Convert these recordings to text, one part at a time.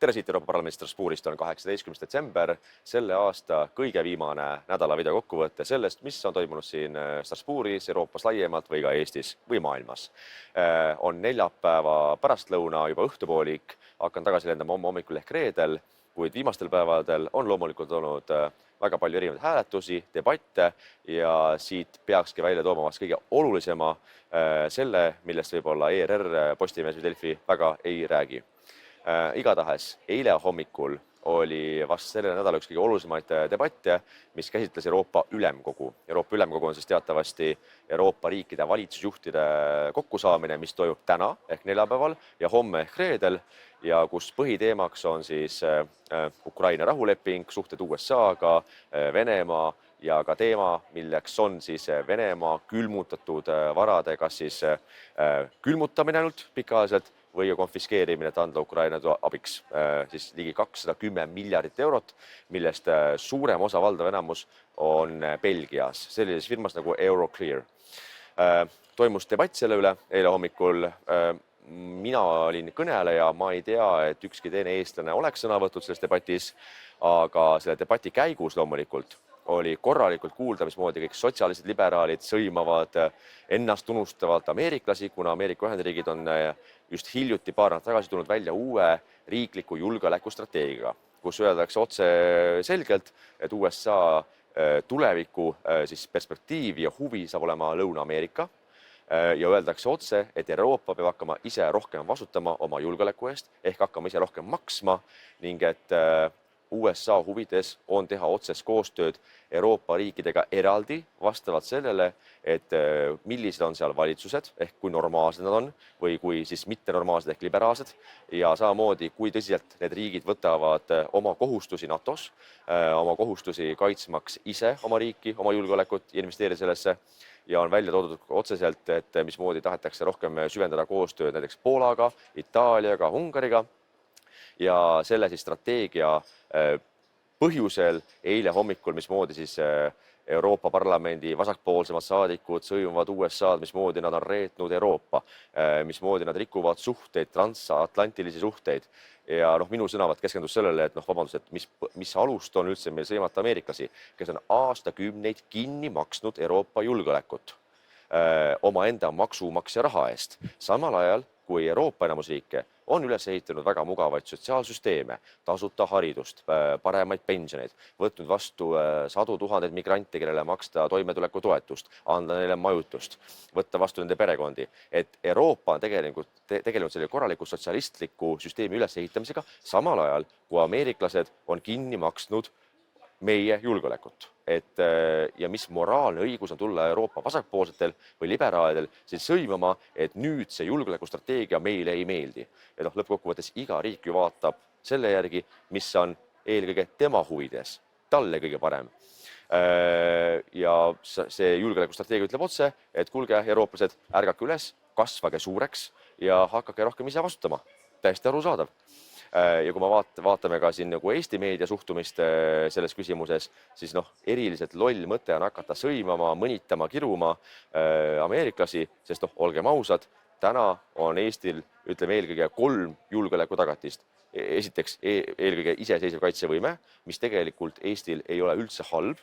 Tere siit Euroopa Parlamendi Strasbourgist on 18. detsember, selle aasta kõige viimane nädala videokokkuvõte sellest, mis on toimunud siin Strasbourgis, Euroopas laiemalt või ka Eestis või maailmas. On neljapäeva pärastlõuna juba õhtupoolik, hakkan tagasi lendama homme hommikul ehk reedel, kuid viimastel päevadel on loomulikult olnud väga palju erinevaid hääletusi, debatte ja siit peakski välja tooma vast kõige olulisema selle, millest võib-olla ERR, Postimees või Delfi väga ei räägi. Igatahes eile hommikul oli vast selle nädala üks kõige olulisemaid debatte, mis käsitles Euroopa Ülemkogu. Euroopa Ülemkogu on siis teatavasti Euroopa riikide valitsusjuhtide kokkusaamine, mis toimub täna ehk neljapäeval ja homme ehk reedel ja kus põhiteemaks on siis Ukraina rahuleping, suhted USA-ga, Venemaa ja ka teema, milleks on siis Venemaa külmutatud varade, kas siis külmutamine ainult pikaajaliselt või konfiskeerimine, et anda Ukraina abiks siis ligi 210 miljardit eurot, millest suurem osa valdav enamus on Belgias, sellises firmas nagu Euroclear. Toimus debatt selle üle eile hommikul. Mina olin kõneleja, ma ei tea, et ükski teine eestlane oleks sõna võtnud selles debatis, aga selle debati käigus loomulikult oli korralikult kuulda, mismoodi kõik sotsiaalsed liberaalid sõimavad ennast unustavalt ameeriklasi, kuna Ameerika Ühendriigid on just hiljuti paar nädalat tagasi tulnud välja uue riikliku julgeolekustrateegiaga, kus öeldakse otse selgelt, et USA tuleviku siis perspektiiv ja huvi saab olema Lõuna-Ameerika ja öeldakse otse, et Euroopa peab hakkama ise rohkem vastutama oma julgeoleku eest ehk hakkama ise rohkem maksma ning et USA huvides on teha otsest koostööd Euroopa riikidega eraldi vastavalt sellele, et millised on seal valitsused ehk kui normaalsed nad on või kui siis mittenormaalsed ehk liberaalsed ja samamoodi, kui tõsiselt need riigid võtavad oma kohustusi NATO-s, oma kohustusi kaitsmaks ise oma riiki, oma julgeolekut ja investeerida sellesse ja on välja toodud otseselt, et mismoodi tahetakse rohkem süvendada koostööd näiteks Poolaga, Itaaliaga, Ungariga ja selle siis strateegia põhjusel eile hommikul, mismoodi siis Euroopa Parlamendi vasakpoolsemad saadikud sõimuvad USA-d, mismoodi nad on reetnud Euroopa, mismoodi nad rikuvad suhteid, transatlantilisi suhteid. Ja minu sõnavõtt keskendus sellele, et vabandust, et mis alust on üldse meil sõimata ameeriklasi, kes on aastakümneid kinni maksnud Euroopa julgeolekut oma enda maksumaksja raha eest. Samal ajal, kui Euroopa enamusriike on üles ehitanud väga mugavaid sotsiaalsüsteeme, tasuta haridust, paremaid pensioneid, võtnud vastu sadu tuhandeid migrante, kellele maksta toimetulekutoetust, anda neile majutust, võtta vastu nende perekondi. Et Euroopa on tegelenud selle korraliku sotsialistliku süsteemi ülesehitamisega, samal ajal, kui ameeriklased on kinni maksnud meie julgeolekut. Ja mis moraalne õigus on tulla Euroopa vasakpoolsetel või liberaalidel siis sõimama, et nüüd see julgeolekustrateegia meile ei meeldi. Ja lõppkokkuvõttes iga riik ju vaatab selle järgi, mis on eelkõige tema huvides, talle kõige parem. Ja see julgeolekustrateegia ütleb otse, et kuulge, eurooplased, ärgake üles, kasvage suureks ja hakake rohkem ise vastutama. Täiesti arusaadav. Ja kui me vaatame ka siin nagu Eesti meedia suhtumist selles küsimuses, siis eriliselt loll mõte on hakata sõimama, mõnitama, kiruma ameeriklasi, sest olgem ausad, täna on Eestil, ütleme eelkõige 3 julgeoleku tagatist. Esiteks eelkõige iseseisev kaitsevõime, mis tegelikult Eestil ei ole üldse halb,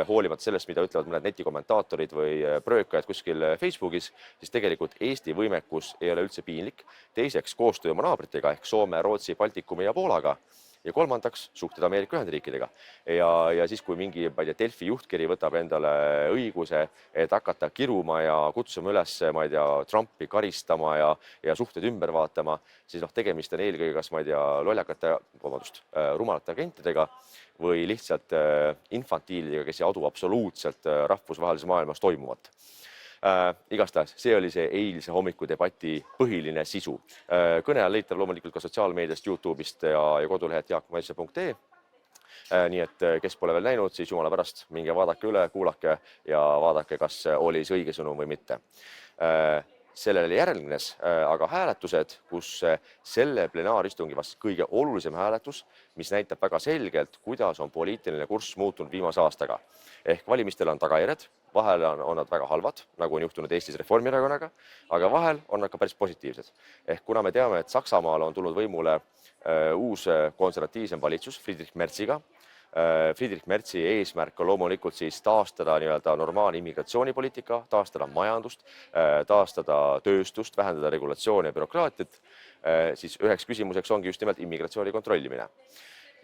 hoolimata sellest, mida ütlevad mõned netikommentaatorid või pröökajad kuskil Facebookis, siis tegelikult Eesti võimekus ei ole üldse piinlik. Teiseks koostöö oma naabritega ehk Soome, Rootsi, Baltikumi ja Poolaga. Ja kolmandaks suhted Ameerika Ühendriikidega. Ja siis, kui mingi Delfi juhtkiri võtab endale õiguse, et hakata kiruma ja kutsuma üles, Trumpi karistama ja suhted ümber vaatama, siis tegemist on eelkõige kas, lollakate, rumalate agentidega või lihtsalt infantiilidega, kes ei adu absoluutselt rahvusvahelises maailmas toimuvat. Igastahes, see oli see eilse hommiku debati põhiline sisu. Kõne on leitav loomulikult ka sotsiaalmeediast, YouTube'ist ja kodulehet jaakmaise.ee. Nii et kes pole veel näinud, siis jumala pärast minge vaadake üle, kuulake ja vaadake, kas oli see õige sõnum või mitte. Sellele järgnes aga hääletused, kus selle plenaaristungi vast kõige olulisem hääletus, mis näitab väga selgelt, kuidas on poliitiline kurss muutunud viimase aastaga. Ehk valimistel on tagajärjed vahel on nad väga halvad, nagu on juhtunud Eestis Reformierakonnaga, aga vahel on nad ka päris positiivsed. Ehk kuna me teame, et Saksamaal on tulnud võimule uus konservatiivsem valitsus Friedrich Merziga, Friedrich Merzi eesmärk on loomulikult siis taastada nii-öelda normaalne immigratsioonipoliitika, taastada majandust, taastada tööstust, vähendada regulatsiooni ja bürokraatiat, siis üheks küsimuseks ongi just nimelt immigratsiooni kontrollimine.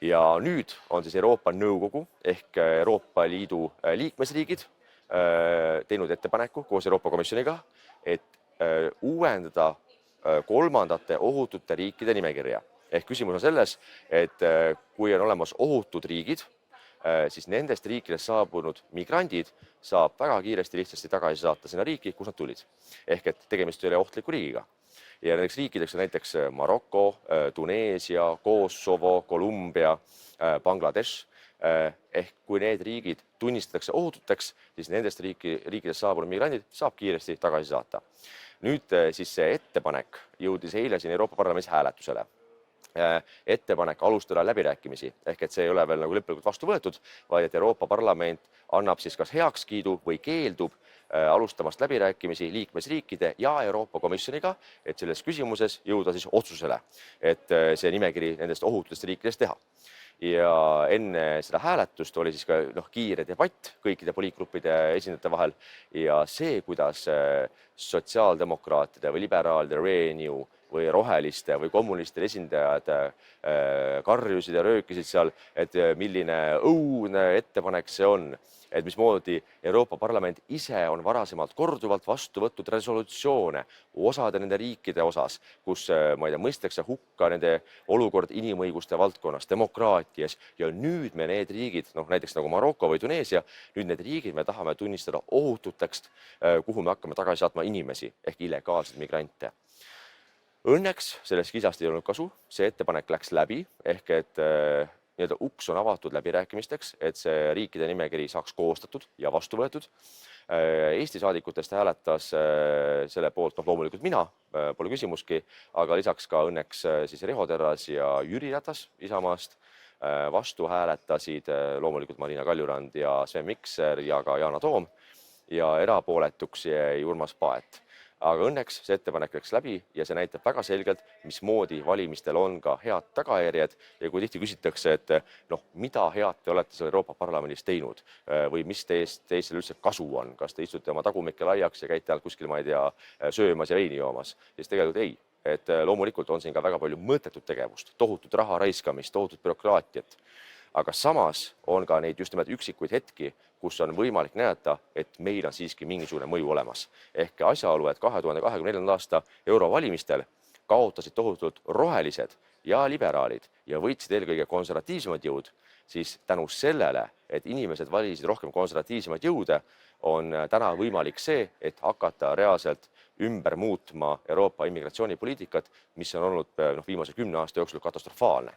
Ja nüüd on siis Euroopa Nõukogu ehk Euroopa Liidu liikmesriigid teinud ettepaneku koos Euroopa Komisjoniga, et uuendada kolmandate ohutute riikide nimekirja. Ehk küsimus on selles, et kui on olemas ohutud riigid, siis nendest riikidest saabunud migrandid saab väga kiiresti lihtsasti tagasi saata sinna riiki, kus nad tulid. Ehk et tegemist ei ole ohtliku riigiga. Ja nendeks riikideks on näiteks Maroko, Tuneesia, Kosovo, Kolumbia, Bangladesh. Ehk kui need riigid tunnistatakse ohututeks, siis nendest riikidest saabunud migrandid saab kiiresti tagasi saata. Nüüd siis see ettepanek jõudis eile siin Euroopa Parlamendis hääletusele. Ettepanek alustada läbirääkimisi, ehk et see ei ole veel nagu lõplikult vastu võetud, vaid et Euroopa Parlament annab siis kas heakskiidu või keeldub alustamast läbirääkimisi liikmesriikide ja Euroopa Komisjoniga, et selles küsimuses jõuda siis otsusele, et see nimekiri nendest ohututest riikidest teha. Ja enne seda hääletust oli siis ka kiire debatt kõikide poliitgruppide esindajate vahel ja see, kuidas sotsiaaldemokraatide või liberaalide Renew või roheliste või kommunistide esindajad karjusid ja röökisid seal, et milline õudne ettepanek see on, et mismoodi Euroopa Parlament ise on varasemalt korduvalt vastu võtnud resolutsioone osade nende riikide osas, kus mõistetakse hukka nende olukord inimõiguste valdkonnas, demokraatias ja nüüd me need riigid, näiteks nagu Maroko või Tuneesia, nüüd need riigid me tahame tunnistada ohututeks, kuhu me hakkame tagasi saatma inimesi ehk illegaalseid migrante. Õnneks sellest kisast ei olnud kasu, see ettepanek läks läbi, ehk et uks on avatud läbirääkimisteks, et see riikide nimekiri saaks koostatud ja vastu võetud. Eesti saadikutest hääletas selle poolt, loomulikult mina, pole küsimuski, aga lisaks ka õnneks siis Riho Terras ja Jüri Ratas Isamaast. Vastu hääletasid loomulikult Marina Kaljurand ja Sven Mikser ja ka Yana Toom ja erapooletuks jäi Urmas Paet. Aga õnneks see ettepanek läks läbi ja see näitab väga selgelt, mismoodi valimistel on ka head tagajärjed ja kui tihti küsitakse, et mida head te olete seal Euroopa Parlamendis teinud või mis teisel üldse kasu on, kas te istute oma tagumikke laiaks ja käite alt kuskil, ma ei tea, söömas ja veini joomas, siis tegelikult ei. Et loomulikult on siin ka väga palju mõttetut tegevust, tohutut raha raiskamist, tohutut bürokraatiat. Aga samas on ka neid just nimelt üksikuid hetki, kus on võimalik näidata, et meil on siiski mingisugune mõju olemas. Ehk asjaolu, et 2024. aasta eurovalimistel kaotasid tohutult rohelised ja liberaalid ja võitsid eelkõige konservatiivsemad jõud, siis tänu sellele, et inimesed valisid rohkem konservatiivsemad jõude, on täna võimalik see, et hakata reaalselt ümber muutma Euroopa immigratsioonipoliitikat, mis on olnud viimase 10 aasta jooksul katastrofaalne.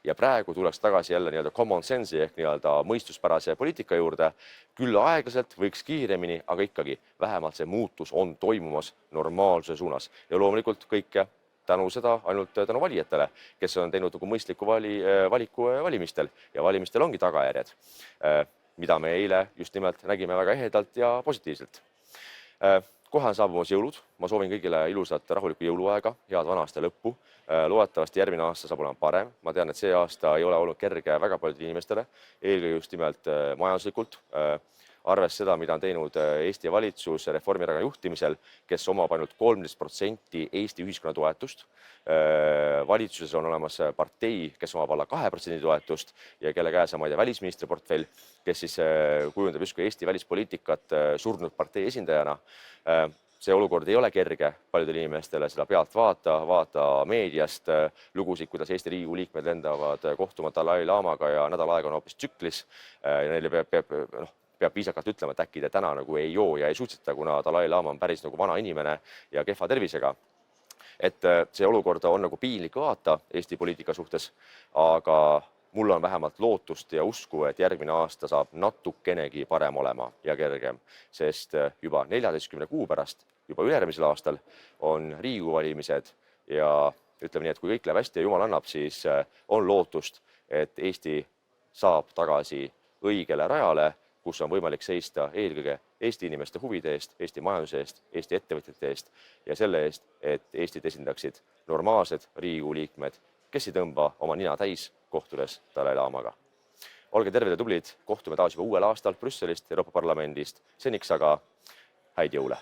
Ja praegu tuleks tagasi jälle nii-öelda common sense'i ehk nii-öelda mõistuspärase poliitika juurde. Küll aeglaselt võiks kiiremini, aga ikkagi vähemalt see muutus on toimumas normaalsuse suunas. Ja loomulikult kõike tänu seda ainult tänu valijatele, kes on teinud mõistliku valiku valimistel ja valimistel ongi tagajärjed, mida me eile just nimelt nägime väga ehedalt ja positiivselt. Kohe on saabumas jõulud. Ma soovin kõigile ilusat rahulikku jõuluaega, head vana aasta lõppu. Loodetavasti järgmine aasta saab olema parem. Ma tean, et see aasta ei ole olnud kerge väga paljudele inimestele, eelkõige just nimelt majanduslikult. Arves seda, mida on teinud Eesti valitsus Reformierakonna juhtimisel, kes omab ainult 13% Eesti ühiskonna toetust. Valitsuses on olemas partei, kes omab alla 2% toetust ja kelle käes on välisministri portfell, kes siis kujundab justkui Eesti välispoliitikat surnud partei esindajana. See olukord ei ole kerge paljudele inimestele, seda pealt vaata meediast lugusid, kuidas Eesti Riigikogu liikmed lendavad kohtuma Dalai Lamaga ja nädal aega on hoopis tsüklis. Neile peab viisakalt ütlema, et äkki te täna ei joo ja ei suitseta, kuna Dalai Lama on päris vana inimene ja kehva tervisega. Et see olukord on piinlik vaata Eesti poliitika suhtes, aga mul on vähemalt lootust ja usku, et järgmine aasta saab natukenegi parem olema ja kergem, sest juba 14 kuu pärast, juba ülejärgmisel aastal on Riigikogu valimised ja ütleme nii, et kui kõik läheb hästi ja Jumal annab, siis on lootust, et Eesti saab tagasi õigele rajale, kus on võimalik seista eelkõige Eesti inimeste huvide eest, Eesti majanduse eest, Eesti ettevõtjate eest ja selle eest, et Eestit esindaksid normaalsed Riigikogu liikmed, kes ei tõmba oma nina täis kohtudes Dalai-laamaga. Olge terved ja tublid, kohtume taas juba uuel aastal Brüsselist, Euroopa Parlamendist, seniks aga häid jõule!